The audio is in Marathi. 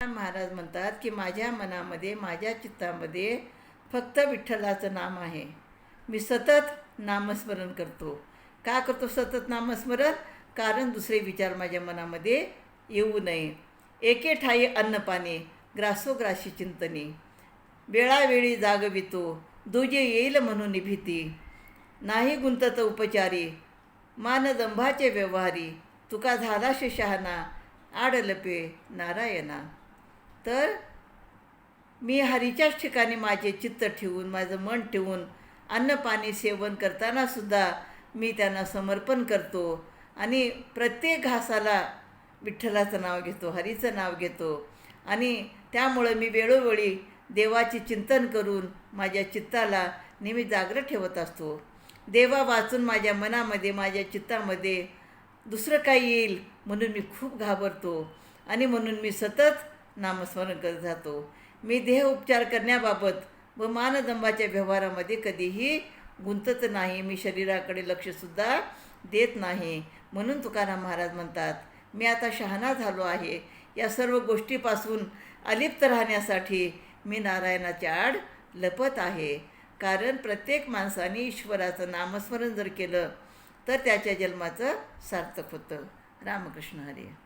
महाराज म्हणतात की माझ्या मनामध्ये माझ्या चित्तामध्ये फक्त विठ्ठलाचं नाम आहे. मी सतत नामस्मरण करतो. का करतो सतत नामस्मरण? कारण दुसरे विचार माझ्या मनामध्ये येऊ नये. एके ठाई अन्नपाणी ग्रासोग्राशी चिंतनी, वेळावेळी जागवितो दुजे येईल म्हणून भीती. नाही गुंतत उपचारी मानदंभाचे व्यवहारी, तुका झालाशे शहाणा आडलपे नारायणा. तर मी हरीच्याच ठिकाणी माझे चित्त ठेवून माझं मन ठेवून अन्नपाणी सेवन करतानासुद्धा मी त्यांना समर्पण करतो आणि प्रत्येक घासाला विठ्ठलाचं नाव घेतो, हरीचं नाव घेतो. आणि त्यामुळं मी वेळोवेळी देवाचे चिंतन करून माझ्या चित्ताला नेहमी जागृत ठेवत असतो. देवा वाचून माझ्या मनामध्ये माझ्या चित्तामध्ये दुसरं काही येईल म्हणून मी खूप घाबरतो आणि म्हणून मी सतत नामस्मरण करत जातो. मी देह उपचार करण्याबाबत व मानदंबाच्या व्यवहारामध्ये कधीही गुंतत नाही. मी शरीराकडे लक्षसुद्धा देत नाही. म्हणून तुकाराम महाराज म्हणतात मी आता शहाणा झालो आहे. या सर्व गोष्टीपासून अलिप्त राहण्यासाठी मी नारायणाच्या आड लपत आहे. कारण प्रत्येक माणसाने ईश्वराचं नामस्मरण जर केलं तर त्याच्या जन्माचं सार्थक होतं. रामकृष्ण हरी.